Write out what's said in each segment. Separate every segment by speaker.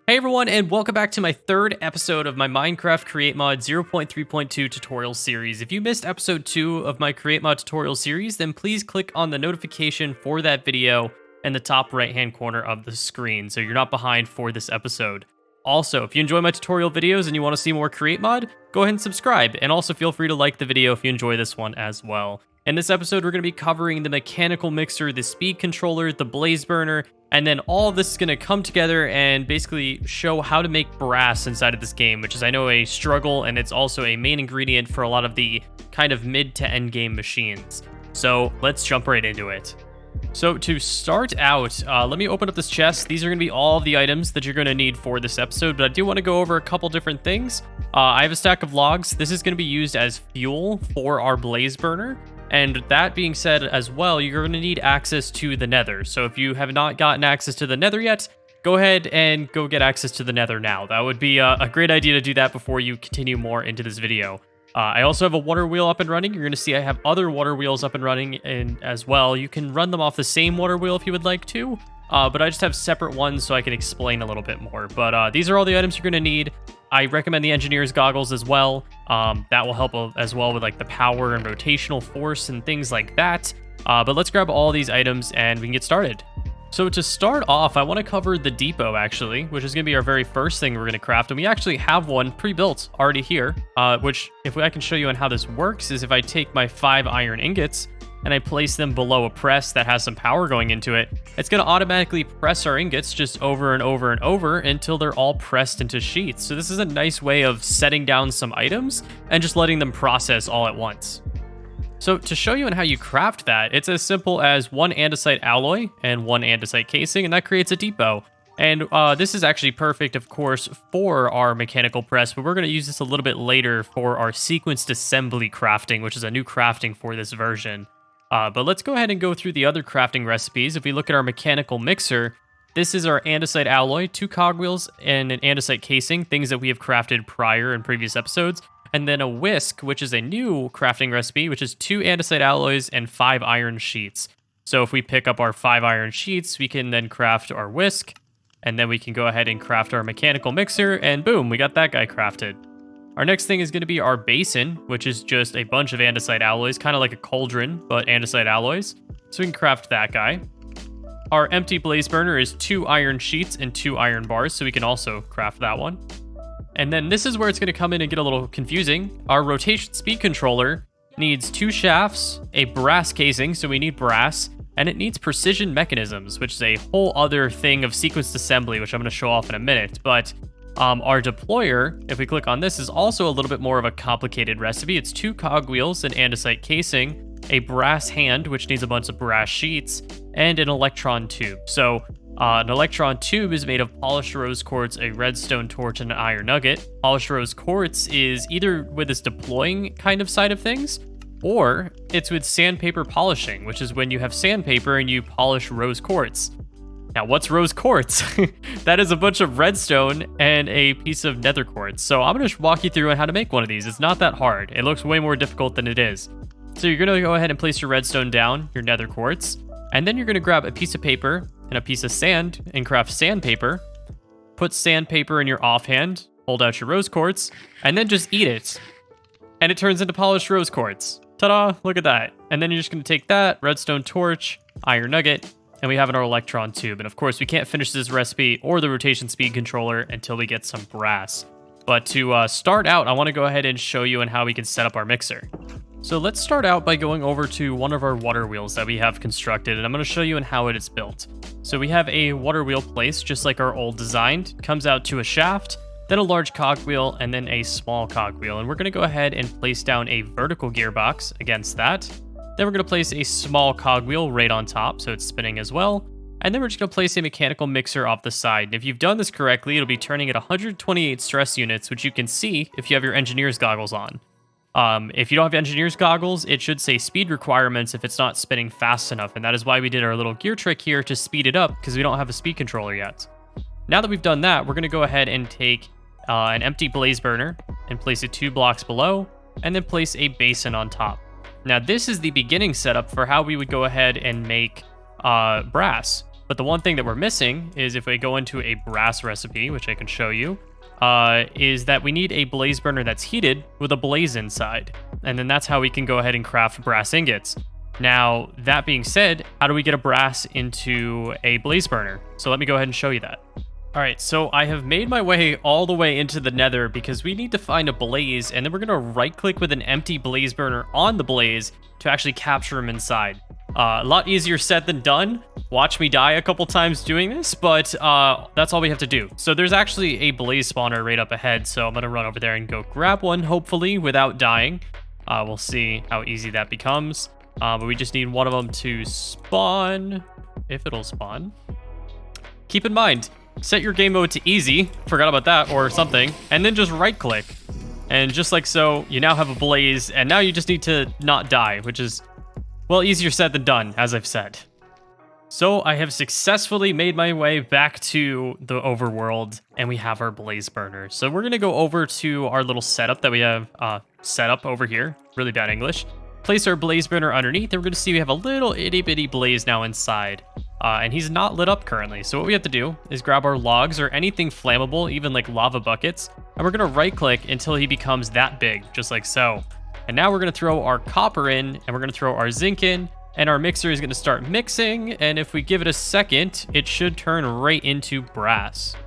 Speaker 1: Hey everyone, and welcome back to my third episode of my Minecraft Create Mod 0.3.2 tutorial series. If you missed episode 2 of my Create Mod tutorial series, then please click on the notification for that video in the top right hand corner of the screen so you're not behind for this episode. Also, if you enjoy my tutorial videos and you want to see more Create Mod, go ahead and subscribe, and also feel free to like the video if you enjoy this one as well. In this episode, we're going to be covering the mechanical mixer, the speed controller, the blaze burner, and then all of this is going to come together and basically show how to make brass inside of this game, which is, I know, a struggle, and it's also a main ingredient for a lot of the kind of mid to end game machines. So let's jump right into it. So to start out, let me open up this chest. These are going to be all of the items that you're going to need for this episode, but I do want to go over a couple different things. I have a stack of logs. This is going to be used as fuel for our blaze burner. And that being said as well, you're going to need access to the Nether. So if you have not gotten access to the Nether yet, go ahead and go get access to the Nether now. That would be a great idea to do that before you continue more into this video. I also have a water wheel up and running. You're going to see I have other water wheels up and running as well. You can run them off the same water wheel if you would like to, but I just have separate ones so I can explain a little bit more. But these are all the items you're going to need. I recommend the engineer's goggles as well. That will help as well with like the power and rotational force and things like that. But let's grab all these items and we can get started. So to start off, I want to cover the depot actually, which is going to be our very first thing we're going to craft. And we actually have one pre-built already here, which if I can show you on how this works is if I take my 5 iron ingots and I place them below a press that has some power going into it, it's going to automatically press our ingots just over and over and over until they're all pressed into sheets. So this is a nice way of setting down some items and just letting them process all at once. So to show you on how you craft that, it's as simple as 1 andesite alloy and 1 andesite casing, and that creates a depot. And this is actually perfect, of course, for our mechanical press, but we're going to use this a little bit later for our sequenced assembly crafting, which is a new crafting for this version. But let's go ahead and go through the other crafting recipes. If we look at our mechanical mixer, this is our andesite alloy, 2 cogwheels, and an andesite casing, things that we have crafted prior in previous episodes. And then a whisk, which is a new crafting recipe, which is 2 andesite alloys and 5 iron sheets. So if we pick up our 5 iron sheets, we can then craft our whisk, and then we can go ahead and craft our mechanical mixer, and boom, we got that guy crafted. Our next thing is going to be our basin, which is just a bunch of andesite alloys, kind of like a cauldron, but andesite alloys. So we can craft that guy. Our empty blaze burner is 2 iron sheets and 2 iron bars, so we can also craft that one. And then this is where it's going to come in and get a little confusing. Our rotation speed controller needs 2 shafts, a brass casing, so we need brass, and it needs precision mechanisms, which is a whole other thing of sequenced assembly, which I'm going to show off in a minute. But our deployer, if we click on this, is also a little bit more of a complicated recipe. It's 2 cogwheels, an andesite casing, a brass hand, which needs a bunch of brass sheets, and an electron tube. So an electron tube is made of polished rose quartz, a redstone torch, and an iron nugget. Polished rose quartz is either with this deploying kind of side of things, or it's with sandpaper polishing, which is when you have sandpaper and you polish rose quartz. Now, what's rose quartz? That is a bunch of redstone and a piece of nether quartz. So I'm going to walk you through on how to make one of these. It's not that hard. It looks way more difficult than it is. So you're going to go ahead and place your redstone down, your nether quartz, and then you're going to grab a piece of paper and a piece of sand and craft sandpaper. Put sandpaper in your offhand, hold out your rose quartz, and then just eat it. And it turns into polished rose quartz. Ta-da! Look at that. And then you're just going to take that, redstone torch, iron nugget, and we have our electron tube. And of course, we can't finish this recipe or the rotation speed controller until we get some brass. But to start out, I want to go ahead and show you on how we can set up our mixer. So let's start out by going over to one of our water wheels that we have constructed, and I'm going to show you on how it is built. So we have a water wheel placed just like our old design. It comes out to a shaft, then a large cogwheel, and then a small cogwheel. And we're going to go ahead and place down a vertical gearbox against that. Then we're going to place a small cogwheel right on top, so it's spinning as well. And then we're just going to place a mechanical mixer off the side. And if you've done this correctly, it'll be turning at 128 stress units, which you can see if you have your engineer's goggles on. If you don't have engineer's goggles, it should say speed requirements if it's not spinning fast enough. And that is why we did our little gear trick here to speed it up, because we don't have a speed controller yet. Now that we've done that, we're going to go ahead and take an empty blaze burner and place it 2 blocks below, and then place a basin on top. Now this is the beginning setup for how we would go ahead and make brass. But the one thing that we're missing is if we go into a brass recipe, which I can show you, is that we need a blaze burner that's heated with a blaze inside. And then that's how we can go ahead and craft brass ingots. Now, that being said, how do we get a brass into a blaze burner? So let me go ahead and show you that. All right, so I have made my way all the way into the nether because we need to find a blaze, and then we're gonna right click with an empty blaze burner on the blaze to actually capture them inside. A lot easier said than done. Watch me die a couple times doing this, but that's all we have to do. So there's actually a blaze spawner right up ahead, so I'm gonna run over there and go grab one, hopefully without dying. We'll see how easy that becomes. But we just need one of them to spawn, if it'll spawn. Keep in mind, set your game mode to easy, forgot about that, or something, and then just right click. And just like so, you now have a blaze, and now you just need to not die, which is, well, easier said than done, as I've said. So I have successfully made my way back to the overworld, and we have our blaze burner. So we're gonna go over to our little setup that we have set up over here, really bad English. Place our blaze burner underneath, and we're gonna see we have a little itty bitty blaze now inside. And he's not lit up currently. So what we have to do is grab our logs or anything flammable, even like lava buckets, and we're gonna right click until he becomes that big, just like so. And now we're gonna throw our copper in, and we're gonna throw our zinc in, and our mixer is gonna start mixing, and if we give it a second, it should turn right into brass.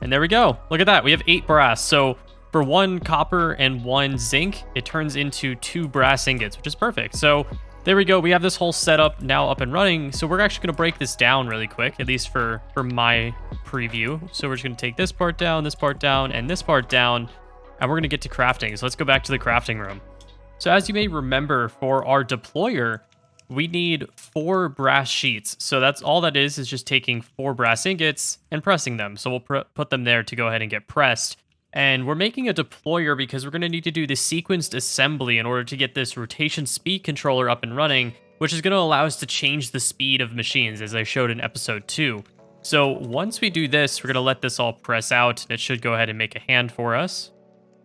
Speaker 1: And there we go. Look at that, we have 8 brass. So for 1 copper and 1 zinc, it turns into 2 brass ingots, which is perfect. So there we go. We have this whole setup now up and running. So we're actually going to break this down really quick, at least for my preview. So we're just going to take this part down, and this part down, and we're going to get to crafting. So let's go back to the crafting room. So as you may remember, for our deployer, we need 4 brass sheets. So that's all that is just taking 4 brass ingots and pressing them. So we'll put them there to go ahead and get pressed. And we're making a deployer because we're going to need to do the sequenced assembly in order to get this rotation speed controller up and running, which is going to allow us to change the speed of machines, as I showed in episode 2. So once we do this, we're going to let this all press out. It should go ahead and make a hand for us.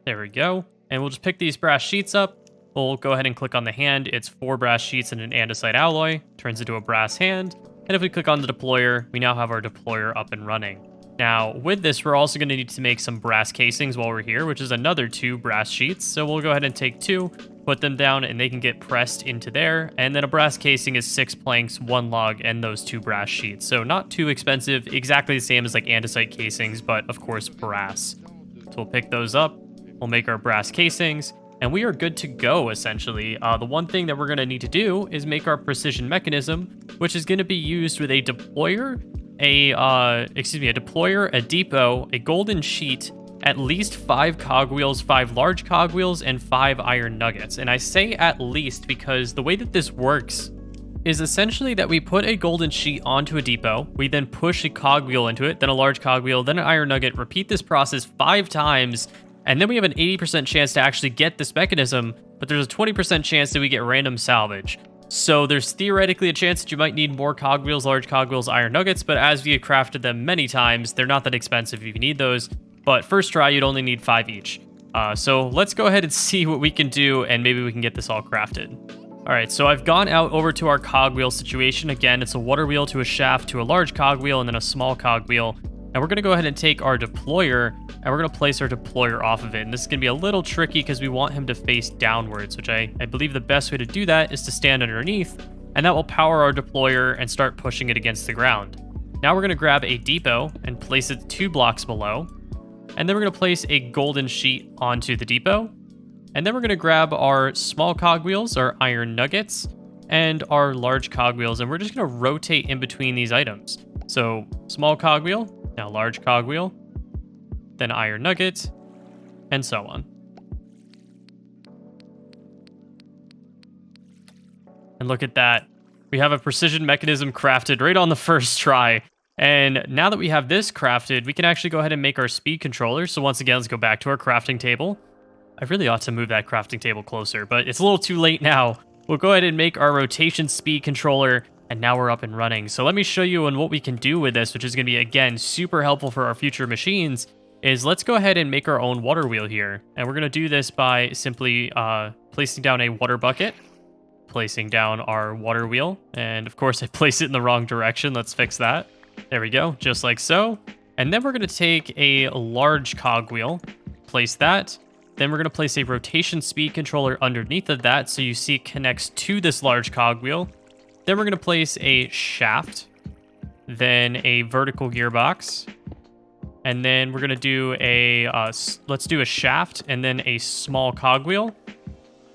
Speaker 1: There we go. And we'll just pick these brass sheets up. We'll go ahead and click on the hand. It's 4 brass sheets and an andesite alloy. Turns into a brass hand. And if we click on the deployer, we now have our deployer up and running. Now, with this, we're also going to need to make some brass casings while we're here, which is another 2 brass sheets. So we'll go ahead and take 2, put them down, and they can get pressed into there. And then a brass casing is 6 planks, 1 log, and those 2 brass sheets. So not too expensive, exactly the same as like andesite casings, but of course brass. So we'll pick those up, we'll make our brass casings, and we are good to go, essentially. The one thing that we're going to need to do is make our precision mechanism, which is going to be used with a deployer, a deployer, a depot, a golden sheet, at least 5 cogwheels, 5 large cogwheels, and 5 iron nuggets. And I say at least because the way that this works is essentially that we put a golden sheet onto a depot, we then push a cogwheel into it, then a large cogwheel, then an iron nugget, repeat this process 5 times, and then we have an 80% chance to actually get this mechanism, but there's a 20% chance that we get random salvage. So there's theoretically a chance that you might need more cogwheels, large cogwheels, iron nuggets, but as we have crafted them many times, they're not that expensive if you need those. But first try, you'd only need 5 each. So let's go ahead and see what we can do, and maybe we can get this all crafted. All right, so I've gone out over to our cogwheel situation. Again, it's a water wheel to a shaft to a large cogwheel and then a small cogwheel. And we're gonna go ahead and take our deployer, and we're gonna place our deployer off of it. And this is gonna be a little tricky because we want him to face downwards, which I believe the best way to do that is to stand underneath, and that will power our deployer and start pushing it against the ground. Now we're gonna grab a depot and place it 2 blocks below. And then we're gonna place a golden sheet onto the depot. And then we're gonna grab our small cogwheels, our iron nuggets, and our large cogwheels, and we're just gonna rotate in between these items. So small cogwheel, now large cogwheel, then iron nugget, and so on. And look at that. We have a precision mechanism crafted right on the first try. And now that we have this crafted, we can actually go ahead and make our speed controller. So once again, let's go back to our crafting table. I really ought to move that crafting table closer, but it's a little too late now. We'll go ahead and make our rotation speed controller, and now we're up and running. So let me show you what we can do with this, which is going to be, again, super helpful for our future machines, is let's go ahead and make our own water wheel here. And we're going to do this by simply placing down a water bucket. placing down our water wheel. And of course, I placed it in the wrong direction. Let's fix that. There we go, just like so. And then we're going to take a large cogwheel, place that. Then we're going to place a rotation speed controller underneath of that, so you see it connects to this large cogwheel. Then we're going to place a shaft, then a vertical gearbox, and then we're going to do a, let's do a shaft and then a small cogwheel,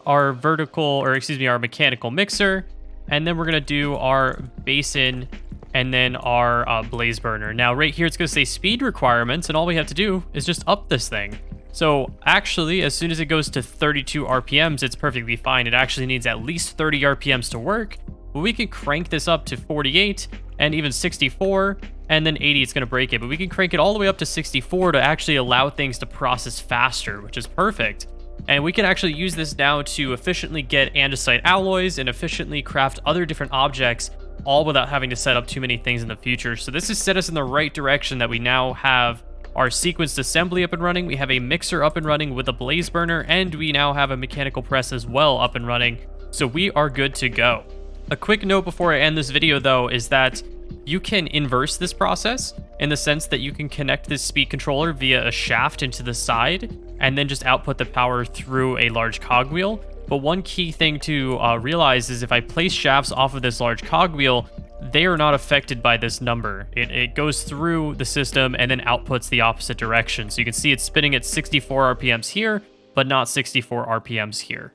Speaker 1: our our mechanical mixer, and then we're going to do our basin and then our blaze burner. Now right here, it's going to say speed requirements, and all we have to do is just up this thing. So actually, as soon as it goes to 32 RPMs, it's perfectly fine. It actually needs at least 30 RPMs to work, but we can crank this up to 48 and even 64, and then 80, it's going to break it. But we can crank it all the way up to 64 to actually allow things to process faster, which is perfect. And we can actually use this now to efficiently get andesite alloys and efficiently craft other different objects, all without having to set up too many things in the future. So this has set us in the right direction, that we now have our sequenced assembly up and running, we have a mixer up and running with a blaze burner, and we now have a mechanical press as well up and running. So we are good to go. A quick note before I end this video though is that you can inverse this process in the sense that you can connect this speed controller via a shaft into the side and then just output the power through a large cogwheel. But one key thing to realize is if I place shafts off of this large cogwheel, they are not affected by this number. It goes through the system and then outputs the opposite direction. So you can see it's spinning at 64 RPMs here, but not 64 RPMs here.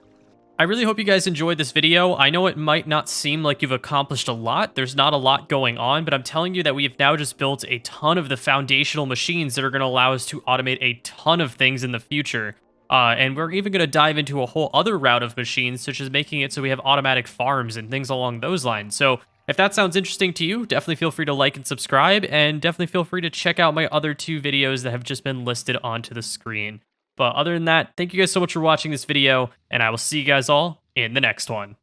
Speaker 1: I really hope you guys enjoyed this video. I know it might not seem like you've accomplished a lot. There's not a lot going on, but I'm telling you that we have now just built a ton of the foundational machines that are going to allow us to automate a ton of things in the future. And we're even going to dive into a whole other route of machines, such as making it so we have automatic farms and things along those lines. So if that sounds interesting to you, definitely feel free to like and subscribe, and definitely feel free to check out my other 2 videos that have just been listed onto the screen. But other than that, thank you guys so much for watching this video, and I will see you guys all in the next one.